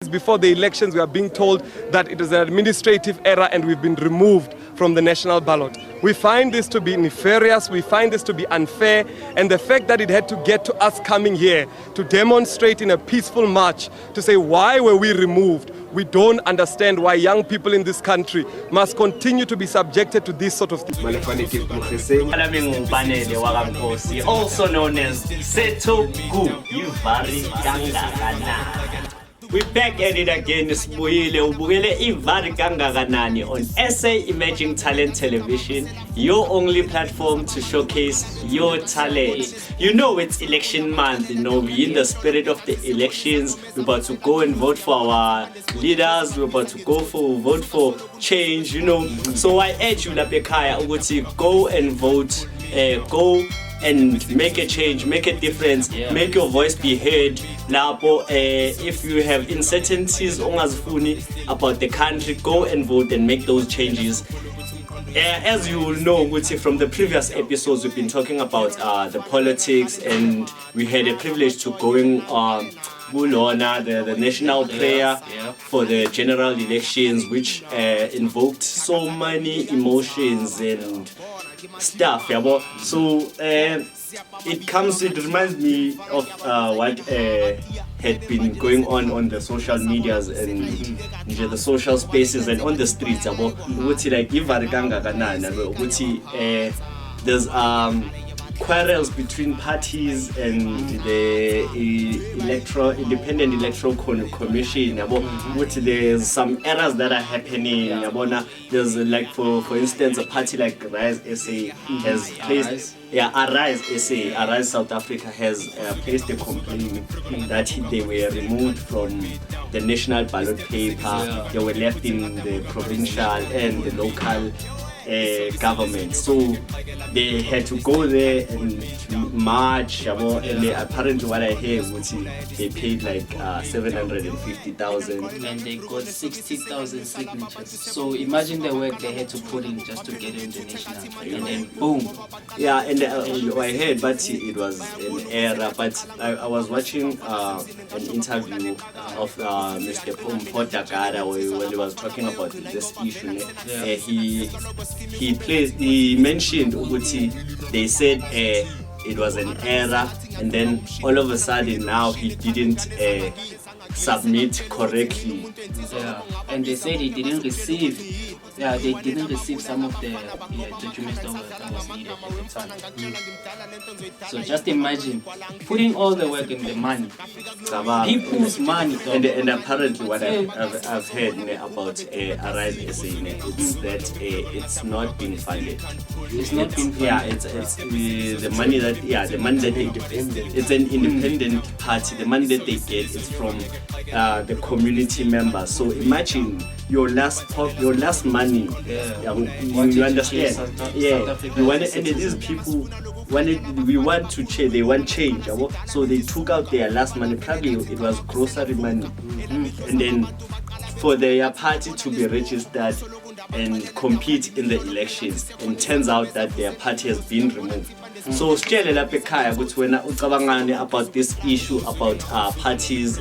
Before the elections, we are being told that it is an administrative error and we've been removed from the national ballot. We find this to be nefarious, we find this to be unfair, and the fact that it had to get to us coming here to demonstrate in a peaceful march to say why were we removed. We don't understand why young people in this country must continue to be subjected to this sort of thing. Also known as Yivaar Kangakanani. We're back at it again, Yivaar Kangakanani on SA Emerging Talent Television, your only platform to showcase your talent. You know it's election month, you know, we're in the spirit of the elections. We're about to go and vote for our leaders, we're about to vote for change, you know. So I urge you, Lapekaya, ukuthi go and vote, go and make a change, make a difference, make your voice be heard. Lapo, if you have uncertainties about the country, go and vote and make those changes. As you will know, from the previous episodes, we've been talking about the politics, and we had a privilege to going the national prayer for the general elections, which invoked so many emotions and stuff. So it reminds me of what had been going on the social medias and the social spaces and on the streets about like Yivaar Kangakanani, there's quarrels between parties and the Independent Electoral Commission. There's some errors that are happening. There's like for instance a party like Arise SA has placed Arise SA, Arise South Africa has placed a complaint that they were removed from the national ballot paper. They were left in the provincial and the local government, so they had to go there and march, and apparently what I hear was they paid like 750,000 and they got 60,000 signatures. So imagine the work they had to put in just to get in the national, and then boom. Yeah, and I heard, but it was an error. But I was watching an interview of Mr. Podagara when he was talking about this issue. He mentioned ukuthi they said it was an error, and then all of a sudden now he didn't submit correctly. And they said he didn't receive. They didn't receive some of the documents that was needed at the time. So just imagine putting all the work and the money, people's money. And apparently what I've heard about Arise SA, it's that it's not being funded. It's not being funded. Yeah, it's the money that they, it's an independent party. The money that they get is from the community members. So imagine your last money. You understand? You want it, and these people we want to change. They want change. So they took out their last money. Probably it was grocery money, and then for their party to be registered and compete in the elections, and turns out that their party has been removed. So sitshele lapha ekhaya ukuthi wena ucabangani about this issue about parties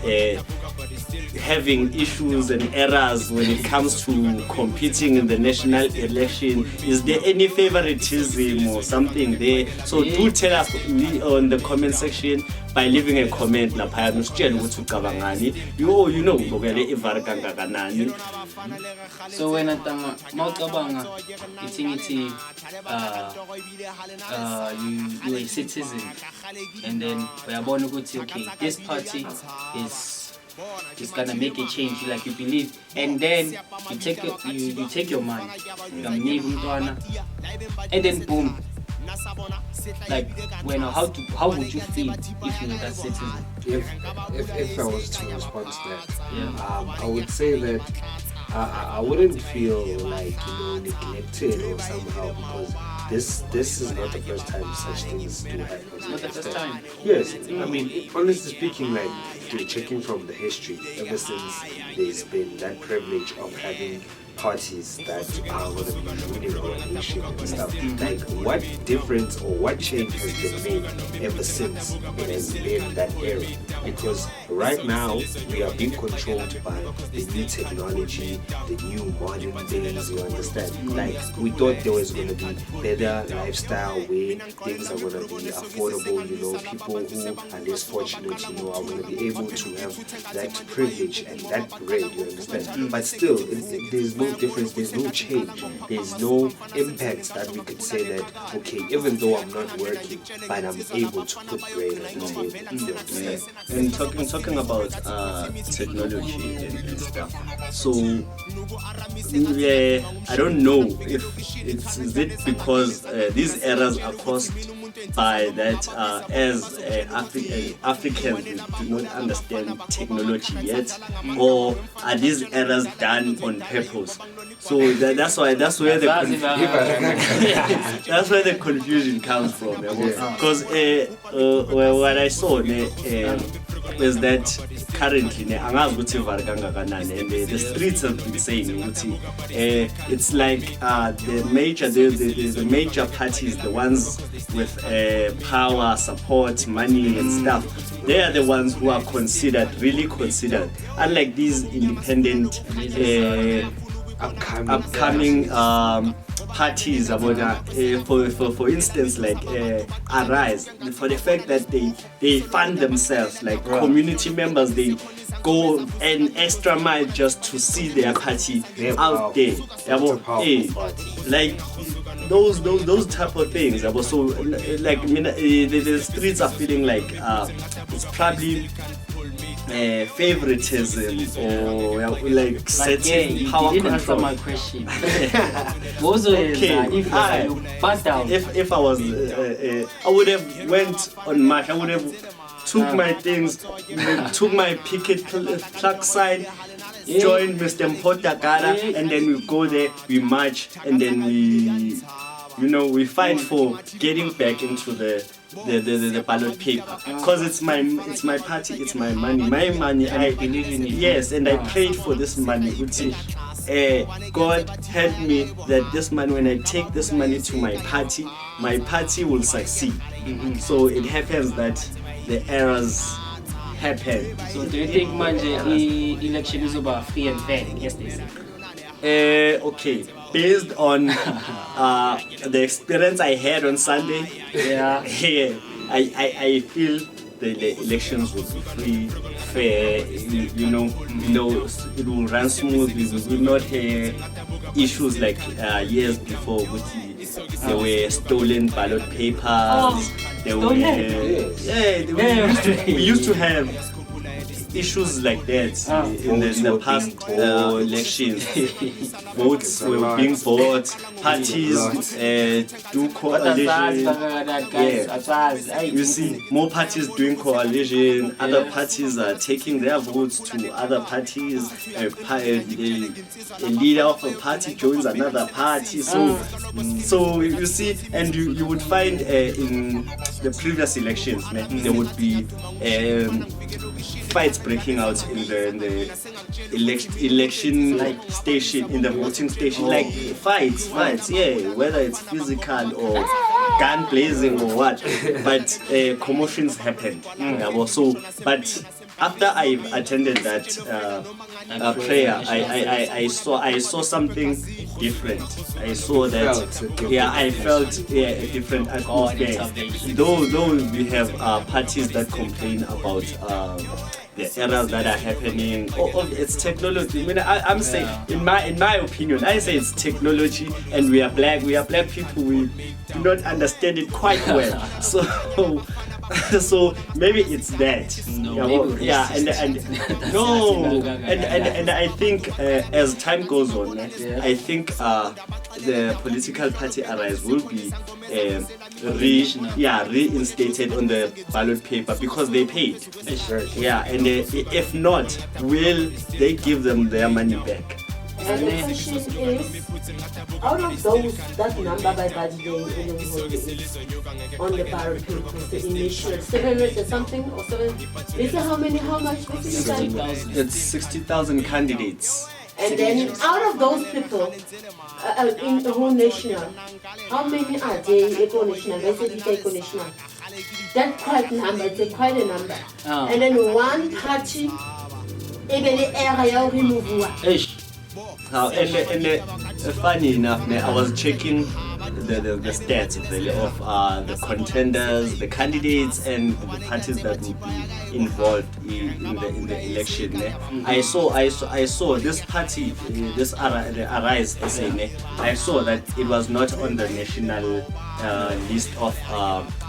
having issues and errors when it comes to competing in the national election. Is there any favoritism or something there? So do tell us on the comment section by leaving a comment lapha usitshele ukuthi ucabangani. You know ubukele Yivaar Kangakanani. So when mawucabanga ithi you a citizen, and then uyabona ukuthi okay, this party is gonna make a change, like you believe, and then you take your money, and then boom. Like how would you feel if you were that citizen? If I was to respond to that, I would say that I wouldn't feel like neglected or somehow, because this is not the first time such things do happen. It's not the first time. Yes, I mean, honestly speaking, like you're checking from the history, ever since there's been that privilege of having parties that are going to be ruling or information and stuff. Like, what difference or what change has been made ever since it has been that era? Because right now we are being controlled by the new technology, the new modern things, you understand? Like, we thought there was going to be better lifestyle where things are going to be affordable, you know, people who are less fortunate, you know, are going to be able to have that privilege and that bread, you understand? But still, there's no difference, there's no change, there's no impact that we could say that, okay, even though I'm not working, but I'm able to put bread on the table, you understand? And talking about technology and stuff. So I don't know if is it because these errors are caused by that as Africans we do not understand technology yet, or are these errors done on purpose? So that's where the that's where the confusion comes from. Because what I saw is that currently angazi ukuthi Yivaar Kangakanani, and the streets have been saying ukuthi it's like the major parties, the ones with power, support, money and stuff, they are the ones who are really considered, unlike these independent upcoming parties about for instance, like Arise, for the fact that they fund themselves, like community members, they go an extra mile just to see their party out there. Like those type of things. So like the streets are feeling like it's probably favoritism or like setting power control. Answer my question. If I was I would have went on march. I would have took my things, took my picket plug side, joined Mr. Mpotagara, and then we go there, we march, and then we fight for getting back into the ballot paper, because it's my party, it's my money, I believe in it. Yes, and I prayed for this money. God help me that this money, when I take this money to my party will succeed. So it happens that the errors happen. So do you think the election is about free and fair? Yes, they say. Okay, based on the experience I had on Sunday, I feel the elections will be free, fair, it will run smoothly. We will not have issues like years before with there were stolen ballot papers. We used to have issues like that in the past elections. Votes were being bought, parties do coalition. You see, more parties doing coalition, other parties are taking their votes to other parties. A leader of a party joins another party. So you see, and you would find in the previous elections, there would be fights breaking out in the election station, in the voting station, like fights, whether it's physical or gun blazing or what, but commotions happened. But after I attended that prayer, I saw something different. I saw that, I felt a different atmosphere. Though we have parties that complain about the errors that are happening. It's technology. I mean, I'm saying, in my opinion, I say it's technology, and we are black people. We do not understand it quite well. So maybe it's that. And I think as time goes on, I think the political party Arise will be reinstated on the ballot paper because they paid. And if not, will they give them their money back? And the question is, out of those, that number by on the ballot paper, the initial 700 and something, or 7, is it how much? It's 60,000 candidates. And then out of those people, in the whole national, how many are there eco-national? They said eco-national. That's quite number, it's quite a number. Oh. And then one party, even the area of remove. And funny enough, man, I was checking the stats really, of the contenders, the candidates, and the parties that will be involved in the election. I saw this party, the Arise SA. I saw that it was not on the national list of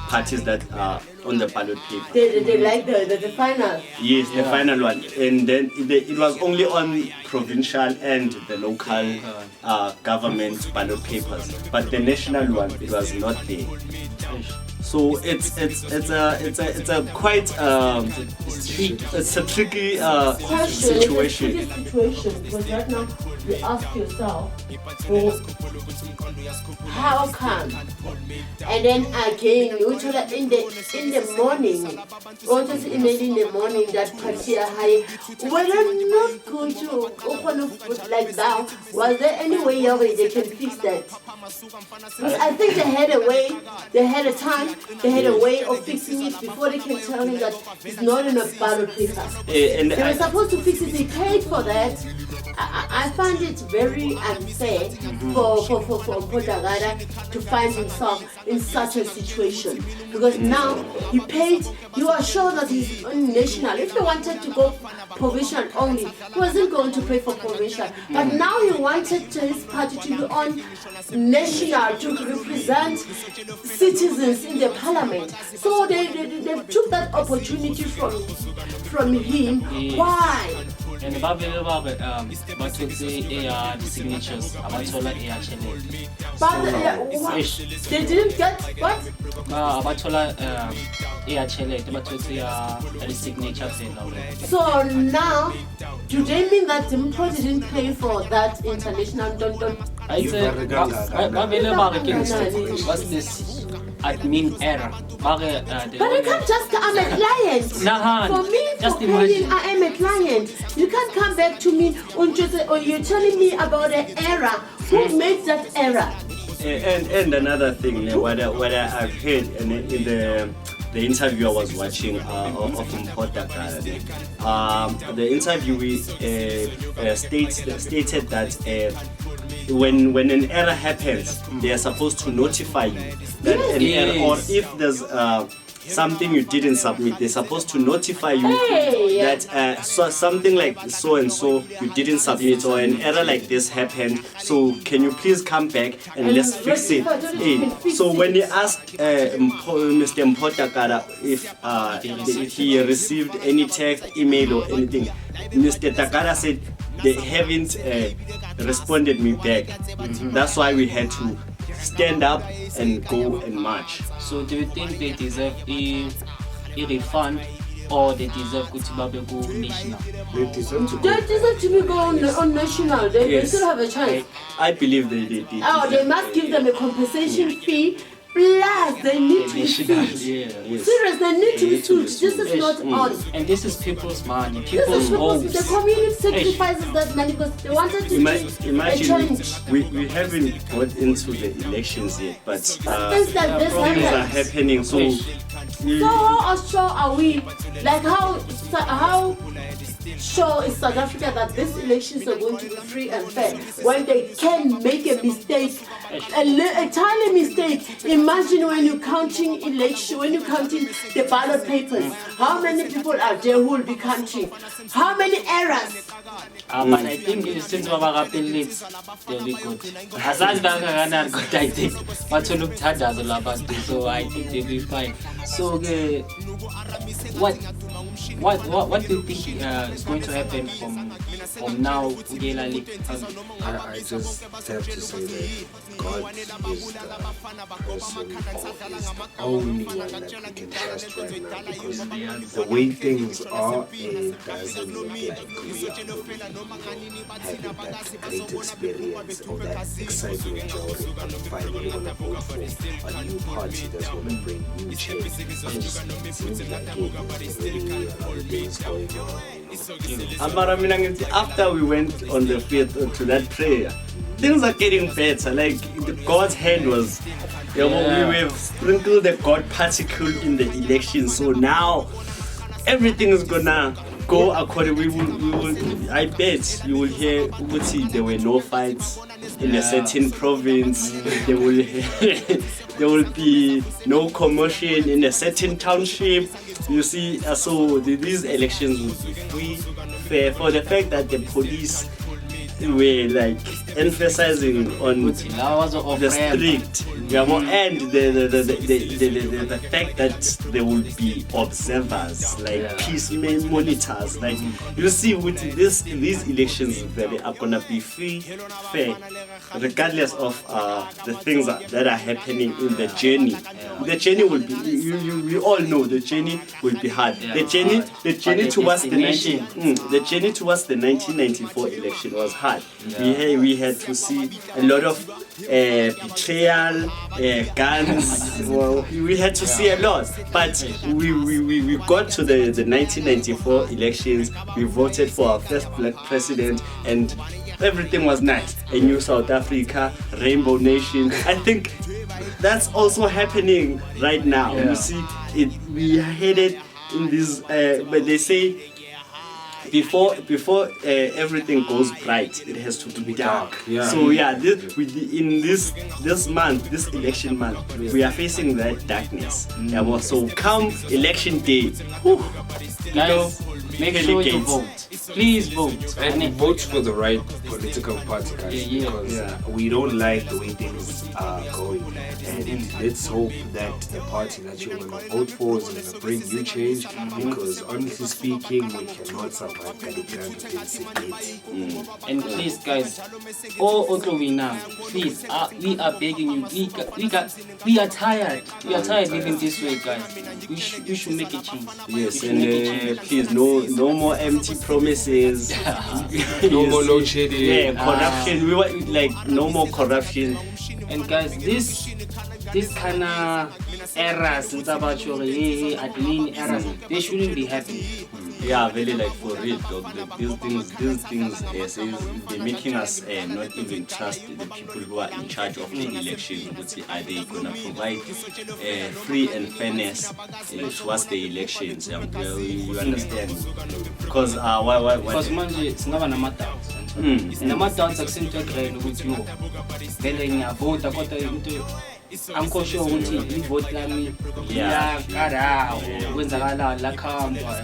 parties that are on the ballot paper. They like the final. Yes, the final one, and then it was only on provincial and the local government ballot papers, but the national one, it was not there. So it's a quite it's a tricky situation. It's a tricky situation because right now you ask yourself, well, how come? And then again, you tell that in the morning, or just imagine in the morning that party high. Whether not going to open up like that, was there any way they can fix that? Because I think they had a way, they had a time, they had a way of fixing it before they can tell him that it's not in a ballot paper. They were supposed to fix it, they paid for that. I find it very unfair for Mpotagada to find himself in such a situation, because now he paid, you are sure that he's on national. If he wanted to go provincial only, he wasn't going to pay for provincial, but now he wanted his party to be on national to represent citizens in the parliament. So they took that opportunity from him. Why? And but took the signatures, abathola challenge. But they didn't get what? Abathola challenge, but took the signatures. So now, do they mean that the Mpo didn't pay for that international don? I said, what's this admin error? But I can't just, I'm a client. For me, just for paying, I am a client. You can't come back to me and you're telling me about an error. Who made that error? And another thing, what I've heard in the interview I was watching of Mpotagada, the interviewee stated that when an error happens, they are supposed to notify you that an error, or if there's something you didn't submit, they're supposed to notify you that so something like so and so you didn't submit, or an error like this happened, so can you please come back and let's fix it. So when you asked Mr. Mpotagada if he received any text, email or anything, Mr. Takada said they haven't responded me back. That's why we had to stand up and go and march. So do you think they deserve a refund, or they deserve to go national? They deserve to be going on national. They still have a chance. I believe they did. Oh, they must give them a compensation fee. Plus, they need to be sued. Serious, they need to be sued. This is not on. And this is people's money, people's homes. The community sacrifices that money because they wanted to imagine we haven't got into the elections yet, but things like this things are happening. So how sure are we? Like how sure is South Africa that these elections are going to be free and fair when they can make a mistake, a tiny mistake? Imagine when you're counting the ballot papers, how many people are there who will be counting? How many errors? But I think since we have they'll be good. As I think so I think they'll be fine. So what do you think is going to happen from now? I just have to say that God is the person, or is the only one that we can trust right now, because the way things are, it doesn't look like we are having that great experience or that excitement joy and finally want to vote for a new party that's going to bring new change. It seems like it is already things going on. Amara mina ngithi after we went on the 5th to that prayer, things are getting better. Like God's hand was, we have sprinkled the God particle in the election. So now everything is gonna go according. We will. I bet you will hear ukuthi there were no fights in a certain province. There will be no commotion in a certain township. You see, so these elections will be free, fair, for the fact that the police were like emphasizing on the strict, and the fact that there will be observers, like peace monitors. Like you see, with these elections, they are gonna be free, fair, regardless of the things that are happening in the journey. The journey will be. We all know the journey will be hard. The journey towards the journey towards the 1994 election was hard. We had to see a lot of betrayal, guns. Well, we had to see a lot, but we got to the 1994 elections. We voted for our first black president, and everything was nice. A new South Africa, Rainbow Nation. I think that's also happening right now. You see, we are headed in this. But they say, before everything goes bright, it has to be dark. So this month, this election month, we are facing that darkness. So come election day, guys, make sure you vote. Please vote. And vote for the right political party, guys, because we don't like the way things are going. And let's hope that the party that you're going to vote for is going to bring you change, because honestly speaking, we cannot survive And please, guys, please, we are begging you. We are tired. We are tired living this way, guys. You should make a change. Yes, and please, no more empty promises. No more load shedding. Corruption. We want no more corruption. And guys, this kind of errors, admin errors, they shouldn't be happening. Yeah, really, for real, dog. These things, they're making us not even trust the people who are in charge of the election. Are they gonna provide free and fairness towards the elections? You understand? Because why? Because manje it's not an doubts. Nama-doubts akusentoegren ukuthi yo vele ngiyavota kodwa into angikho sure ukuthi ivote lami liyakara kwenzakala lakhamba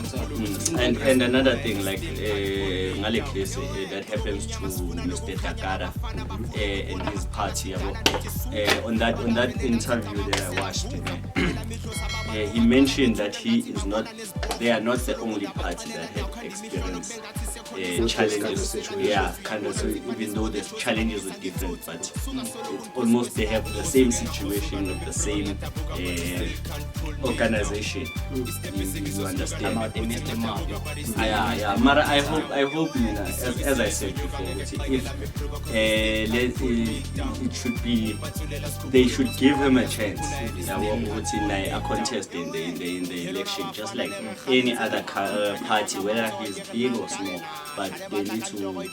and another thing ngale case that happens to Mr. Takara and his party on that interview that I watched he mentioned that they are not the only party that had experienced challenges. So even though the challenges are different, but almost they have the same situation with the same organization. You understand? Mara, I hope as I said before, if it should be, they should give him a chance. A contest in the election, just like any other party, whether he's big or small. But they need to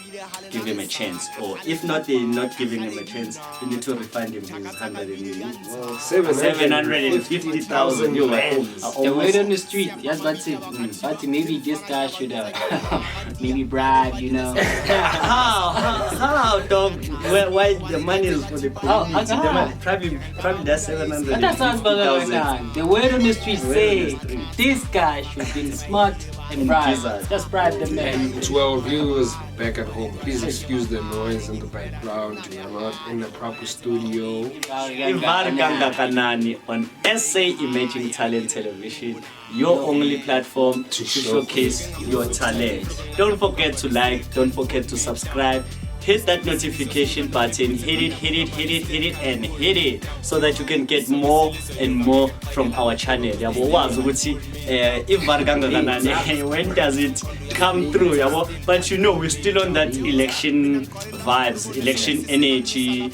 give him a chance, or if not, they're not giving him a chance. They need to refund him his 750,000 euros. The word on the street, yes, that's it. But maybe this guy should maybe bribe, How, dog? Why the money is for the community? Probably that's 750,000. That sounds better. The word on the street say this guy should be smart and bribe. Just bribe the man. 12 viewers back at home, please excuse the noise in the background. We are not in the proper studio. Yivaar Kangakanani on SA Emerging Talent Television, your only platform to showcase your talent. Don't forget to like, don't forget to subscribe. Hit that notification button, hit it, and hit it, so that you can get more and more from our channel. Yivaar Kangakanani, when does it come through? But we're still on that election vibes, election energy.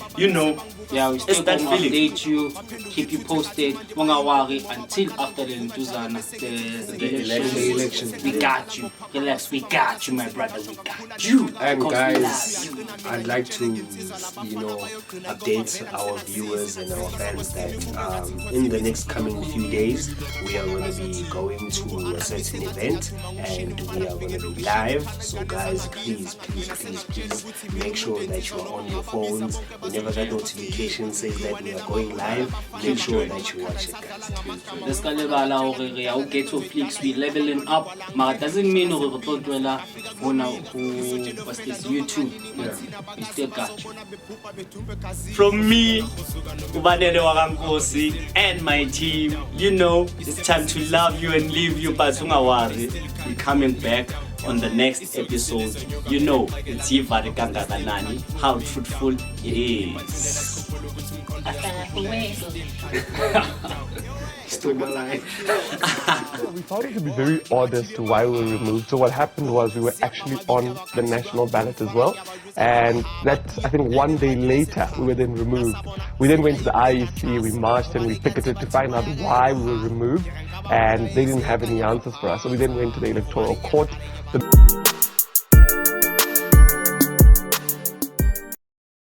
Yeah, we still It's that gonna feeling. update you, keep you posted. Don't worry until after the Ntuzana, the election. We got you. Relax, we got you, my brother. We got you. And Because we guys, love you. I'd like to, update our viewers and our fans that in the next coming few days, we are going to be going to a certain event and we are going to be live. So guys, please make sure that you are on your phones. Whenever that notification says that we are going live, make sure that you watch it, guys. Let's go GhettoFlix, we leveling up. But it doesn't mean we're going to what's this, YouTube. We still got you. From me, Ubanele Wagankosi, and my team, it's time to love you and leave you, but ungawari. We're coming back on the next episode. It's Yivaar Kangakanani, how truthful it is. Still alive. We found it to be very odd as to why we were removed. So what happened was we were actually on the national ballot as well. And that's, I think, one day later, we were then removed. We then went to the IEC, we marched and we picketed to find out why we were removed. And they didn't have any answers for us. So we then went to the electoral court.